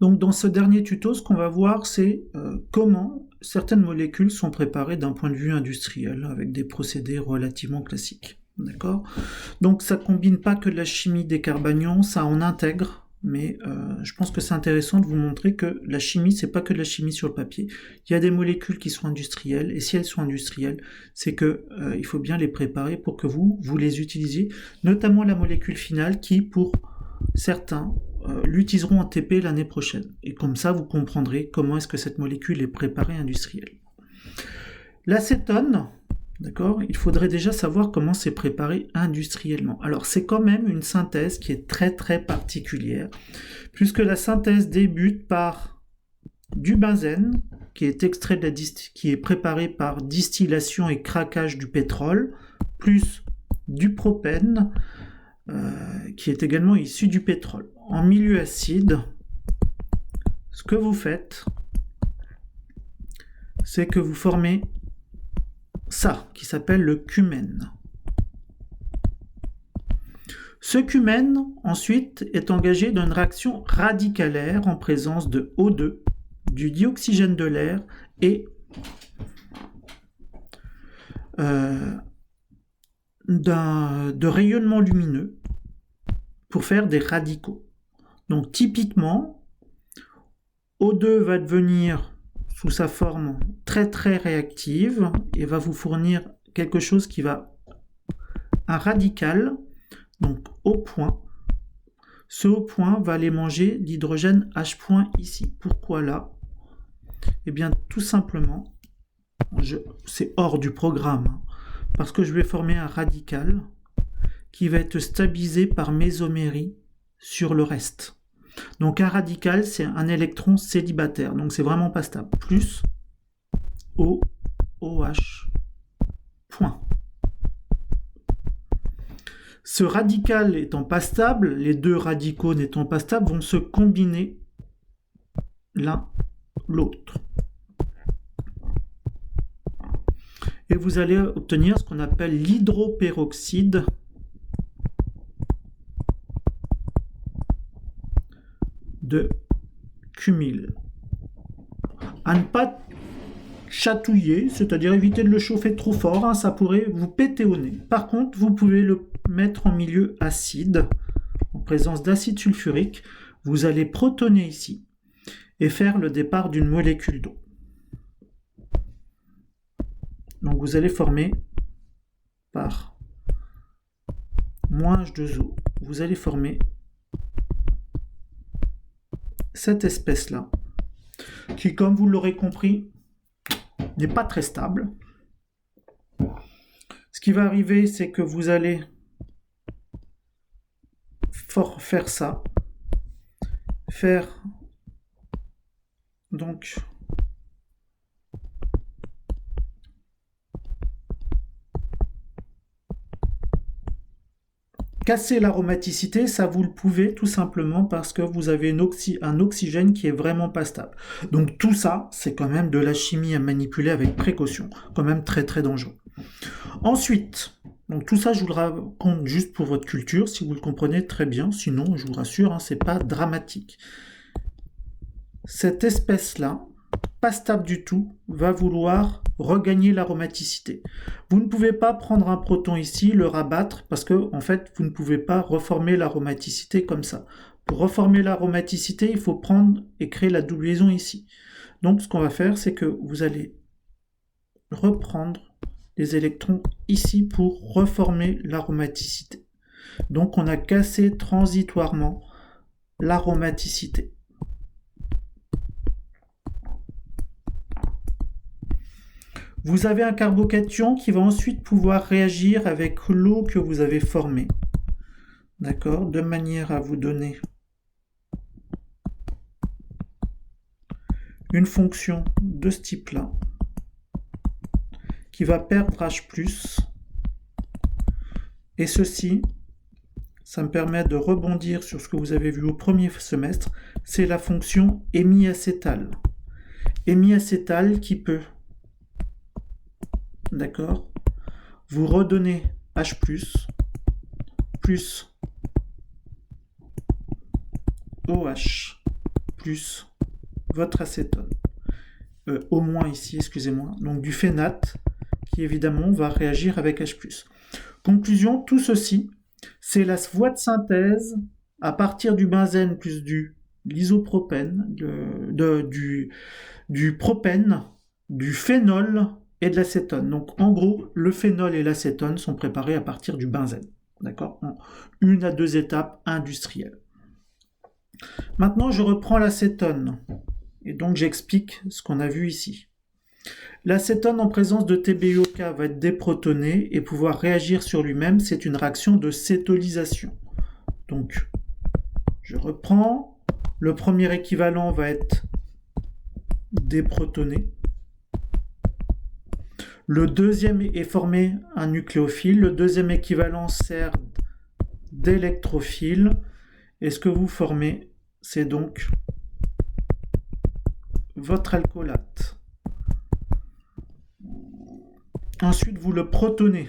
Donc dans ce dernier tuto, ce qu'on va voir, c'est comment certaines molécules sont préparées d'un point de vue industriel, avec des procédés relativement classiques. D'accord ? Donc ça ne combine pas que de la chimie des carbanions, ça en intègre, mais je pense que c'est intéressant de vous montrer que la chimie, c'est pas que de la chimie sur le papier. Il y a des molécules qui sont industrielles, et si elles sont industrielles, c'est que il faut bien les préparer pour que vous les utilisiez, notamment la molécule finale qui, pour certains, l'utiliseront en TP l'année prochaine. Et comme ça, vous comprendrez comment est-ce que cette molécule est préparée industrielle. L'acétone, d'accord, il faudrait déjà savoir comment c'est préparé industriellement. Alors, c'est quand même une synthèse qui est très très particulière, puisque la synthèse débute par du benzène, qui est extrait de qui est préparé par distillation et craquage du pétrole, plus du propène, qui est également issu du pétrole. En milieu acide, ce que vous faites, c'est que vous formez ça, qui s'appelle le cumène. Ce cumène, ensuite, est engagé dans une réaction radicalaire en présence de O2, du dioxygène de l'air et de rayonnement lumineux pour faire des radicaux. Donc typiquement, O2 va devenir sous sa forme très très réactive et va vous fournir quelque chose qui va un radical, donc O point. Ce O point va aller manger l'hydrogène H point ici. Pourquoi là ? Eh bien tout simplement, c'est hors du programme, parce que je vais former un radical qui va être stabilisé par mésomérie sur le reste. Donc un radical, c'est un électron célibataire, donc c'est vraiment pas stable. Plus OH point. Ce radical étant pas stable, les deux radicaux n'étant pas stables, vont se combiner l'un l'autre. Et vous allez obtenir ce qu'on appelle l'hydroperoxyde de cumyle. À ne pas chatouiller, c'est-à-dire éviter de le chauffer trop fort, hein, ça pourrait vous péter au nez. Par contre, vous pouvez le mettre en milieu acide, en présence d'acide sulfurique. Vous allez protoner ici et faire le départ d'une molécule d'eau. Donc vous allez former par moins H2O, vous allez former cette espèce-là, qui, comme vous l'aurez compris, n'est pas très stable. Ce qui va arriver, c'est que vous allez faire ça, faire donc casser l'aromaticité, ça vous le pouvez tout simplement parce que vous avez un oxygène qui est vraiment pas stable. Donc tout ça, c'est quand même de la chimie à manipuler avec précaution, quand même très très dangereux. Ensuite, donc tout ça je vous le raconte juste pour votre culture, si vous le comprenez très bien, sinon je vous rassure, hein, c'est pas dramatique. Cette espèce-là, pas stable du tout, va vouloir regagner l'aromaticité. Vous ne pouvez pas prendre un proton ici, le rabattre, parce que en fait, vous ne pouvez pas reformer l'aromaticité comme ça. Pour reformer l'aromaticité, il faut prendre et créer la double liaison ici. Donc, ce qu'on va faire, c'est que vous allez reprendre les électrons ici pour reformer l'aromaticité. Donc, on a cassé transitoirement l'aromaticité. Vous avez un carbocation qui va ensuite pouvoir réagir avec l'eau que vous avez formée. D'accord ? De manière à vous donner une fonction de ce type-là qui va perdre H+. Et ceci, ça me permet de rebondir sur ce que vous avez vu au premier semestre, c'est la fonction hémiacétale. Hémiacétale qui peut, d'accord, vous redonnez H+, plus OH. plus votre acétone. Au moins ici, excusez-moi. Donc du phénate qui évidemment va réagir avec H+. Conclusion, tout ceci, c'est la voie de synthèse à partir du benzène plus du l'isopropène, du propène, du phénol et de l'acétone. Donc en gros, le phénol et l'acétone sont préparés à partir du benzène. D'accord ? En 1 à 2 étapes industrielles. Maintenant, je reprends l'acétone. Et donc j'explique ce qu'on a vu ici. L'acétone en présence de TBIOK va être déprotoné et pouvoir réagir sur lui-même. C'est une réaction de cétolysation. Donc, je reprends. Le premier équivalent va être déprotoné. Le deuxième est formé un nucléophile. Le deuxième équivalent sert d'électrophile. Et ce que vous formez, c'est donc votre alcoolate. Ensuite, vous le protonez.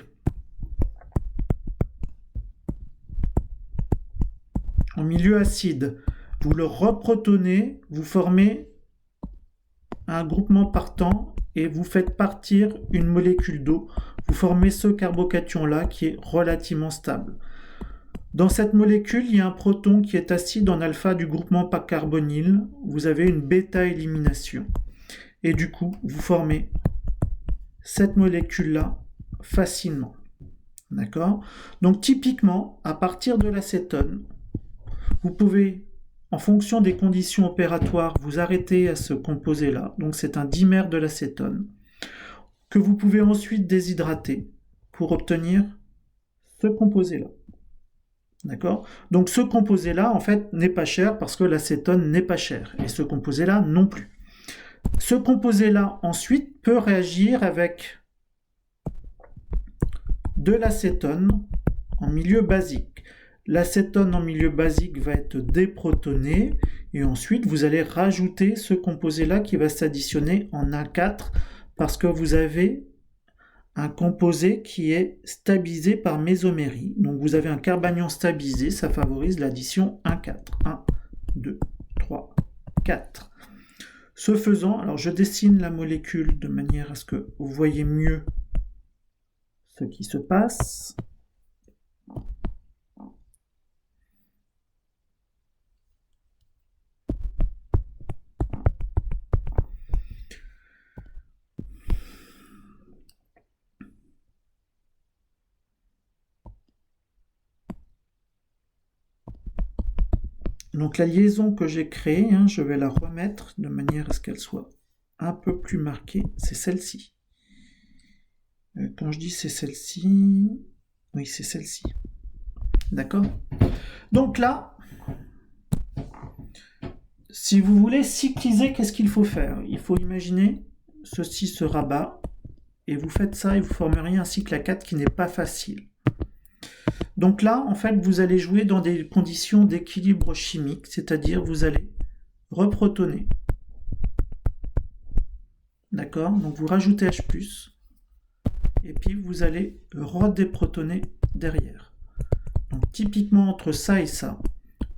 En milieu acide, vous le reprotonez, vous formez un groupement partant et vous faites partir une molécule d'eau. Vous formez ce carbocation-là qui est relativement stable. Dans cette molécule, il y a un proton qui est acide en alpha du groupement carbonyl. Vous avez une bêta-élimination. Et du coup, vous formez cette molécule-là facilement. D'accord ? Donc typiquement, à partir de l'acétone, vous pouvez, en fonction des conditions opératoires, vous arrêter à ce composé-là. Donc c'est un dimère de l'acétone, que vous pouvez ensuite déshydrater pour obtenir ce composé-là. D'accord ? Donc ce composé-là, en fait, n'est pas cher parce que l'acétone n'est pas cher. Et ce composé-là non plus. Ce composé-là, ensuite, peut réagir avec de l'acétone en milieu basique. L'acétone en milieu basique va être déprotoné et ensuite vous allez rajouter ce composé-là qui va s'additionner en 1,4 parce que vous avez un composé qui est stabilisé par mésomérie. Donc vous avez un carbanion stabilisé, ça favorise l'addition 1,4. 1, 2, 3, 4. Ce faisant, alors je dessine la molécule de manière à ce que vous voyez mieux ce qui se passe. Donc la liaison que j'ai créée, je vais la remettre de manière à ce qu'elle soit un peu plus marquée, c'est celle-ci. Quand je dis c'est celle-ci, oui c'est celle-ci. D'accord ? Donc là, si vous voulez cycliser, qu'est-ce qu'il faut faire ? Il faut imaginer, ceci se rabat, et vous faites ça et vous formeriez un cycle à 4 qui n'est pas facile. Donc là, en fait, vous allez jouer dans des conditions d'équilibre chimique, c'est-à-dire vous allez reprotoner. D'accord ? Donc vous rajoutez H+, et puis vous allez redéprotoner derrière. Donc typiquement entre ça et ça,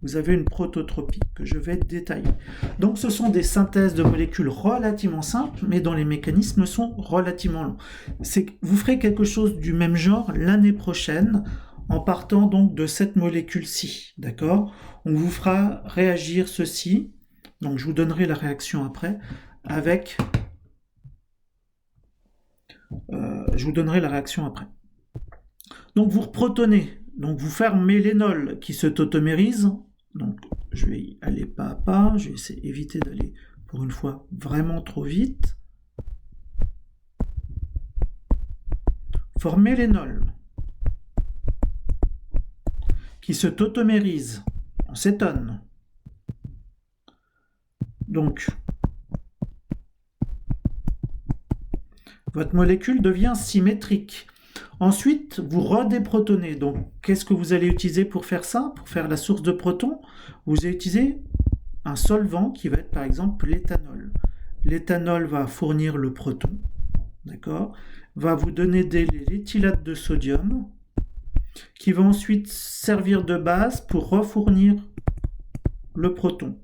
vous avez une prototropie que je vais détailler. Donc ce sont des synthèses de molécules relativement simples, mais dont les mécanismes sont relativement longs. Vous ferez quelque chose du même genre l'année prochaine, en partant donc de cette molécule-ci, d'accord ? On vous fera réagir ceci, donc je vous donnerai la réaction après, avec... je vous donnerai la réaction après. Donc vous reprotonez, donc vous fermez l'énol qui se tautomérise, donc je vais y aller pas à pas, je vais éviter d'aller pour une fois vraiment trop vite. Formez l'énol qui se tautomérise en cétone. Donc, votre molécule devient symétrique. Ensuite, vous redéprotonez. Donc, qu'est-ce que vous allez utiliser pour faire ça ? Pour faire la source de protons, vous allez utiliser un solvant qui va être par exemple l'éthanol. L'éthanol va fournir le proton, d'accord ? Va vous donner l'éthylate de sodium, qui va ensuite servir de base pour refournir le proton.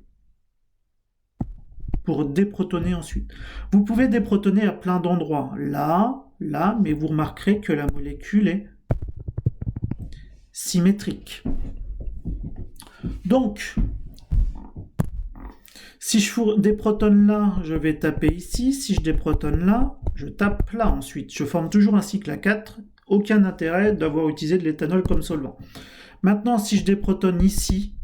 pour déprotoner ensuite. Vous pouvez déprotoner à plein d'endroits, là, là, mais vous remarquerez que la molécule est symétrique. Donc, si je déprotonne là, je vais taper ici. Si je déprotonne là, je tape là ensuite. Je forme toujours un cycle à 4. Aucun intérêt d'avoir utilisé de l'éthanol comme solvant. Maintenant, si je déprotonne ici,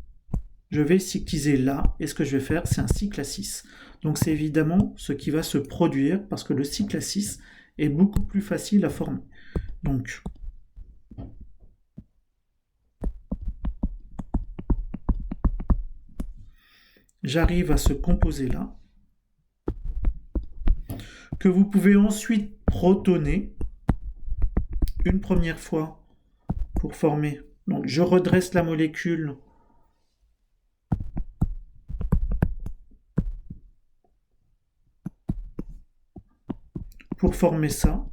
je vais cycliser là. Et ce que je vais faire, c'est un cycle à 6. Donc c'est évidemment ce qui va se produire parce que le cycle à 6 est beaucoup plus facile à former. Donc, j'arrive à ce composé-là, que vous pouvez ensuite protoner une première fois pour former. Donc je redresse la molécule pour former ça,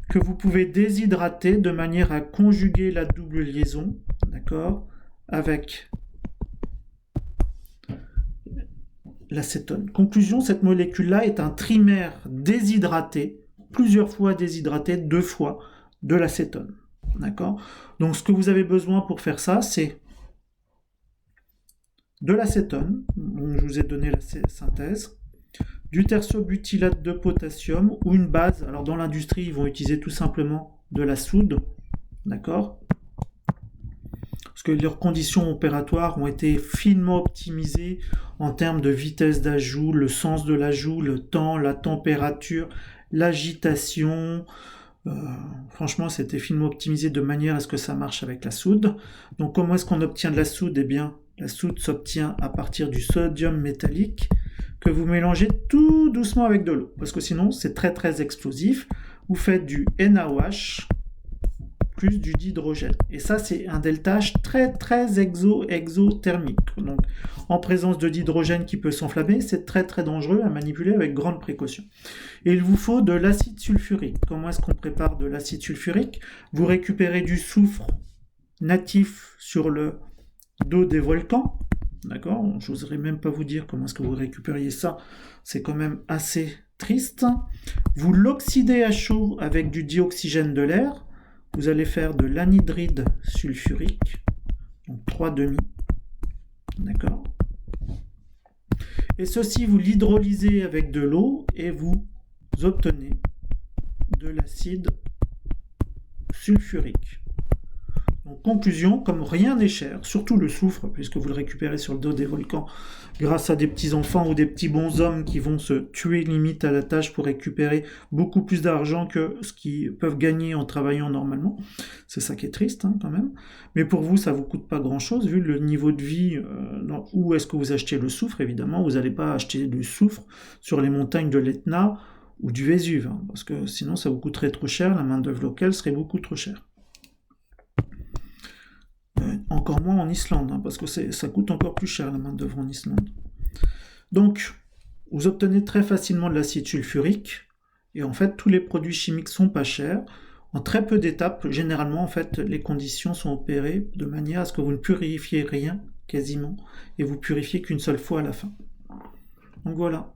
que vous pouvez déshydrater de manière à conjuguer la double liaison, d'accord, avec l'acétone. Conclusion, cette molécule-là est un trimère déshydraté, plusieurs fois déshydraté, 2 fois, de l'acétone. D'accord ? Donc ce que vous avez besoin pour faire ça, c'est de l'acétone, je vous ai donné la synthèse, du tertiobutylate de potassium ou une base. Alors dans l'industrie, ils vont utiliser tout simplement de la soude, d'accord ? Parce que leurs conditions opératoires ont été finement optimisées en termes de vitesse d'ajout, le sens de l'ajout, le temps, la température, l'agitation. Franchement, c'était finement optimisé de manière à ce que ça marche avec la soude. Donc comment est-ce qu'on obtient de la soude ? Eh bien, la soude s'obtient à partir du sodium métallique que vous mélangez tout doucement avec de l'eau. Parce que sinon, c'est très très explosif. Vous faites du NaOH plus du dihydrogène. Et ça, c'est un deltage très très exothermique. Donc, en présence de dihydrogène qui peut s'enflammer, c'est très très dangereux à manipuler avec grande précaution. Et il vous faut de l'acide sulfurique. Comment est-ce qu'on prépare de l'acide sulfurique ? Vous récupérez du soufre natif sur le dos des volcans. D'accord ? Je n'oserais même pas vous dire comment est-ce que vous récupériez ça. C'est quand même assez triste. Vous l'oxydez à chaud avec du dioxygène de l'air. Vous allez faire de l'anhydride sulfurique, donc 3,5, d'accord ? Et ceci, vous l'hydrolysez avec de l'eau et vous obtenez de l'acide sulfurique. Donc, conclusion, comme rien n'est cher, surtout le soufre, puisque vous le récupérez sur le dos des volcans, grâce à des petits-enfants ou des petits bonshommes qui vont se tuer limite à la tâche pour récupérer beaucoup plus d'argent que ce qu'ils peuvent gagner en travaillant normalement. C'est ça qui est triste, quand même. Mais pour vous, ça ne vous coûte pas grand-chose, vu le niveau de vie, où est-ce que vous achetez le soufre, évidemment. Vous n'allez pas acheter du soufre sur les montagnes de l'Etna ou du Vésuve, parce que sinon ça vous coûterait trop cher, la main-d'œuvre locale serait beaucoup trop chère. Encore moins en Islande, parce que ça coûte encore plus cher la main-d'œuvre en Islande. Donc, vous obtenez très facilement de l'acide sulfurique, et en fait, tous les produits chimiques sont pas chers. En très peu d'étapes, généralement, en fait, les conditions sont opérées de manière à ce que vous ne purifiez rien, quasiment, et vous purifiez qu'une seule fois à la fin. Donc voilà.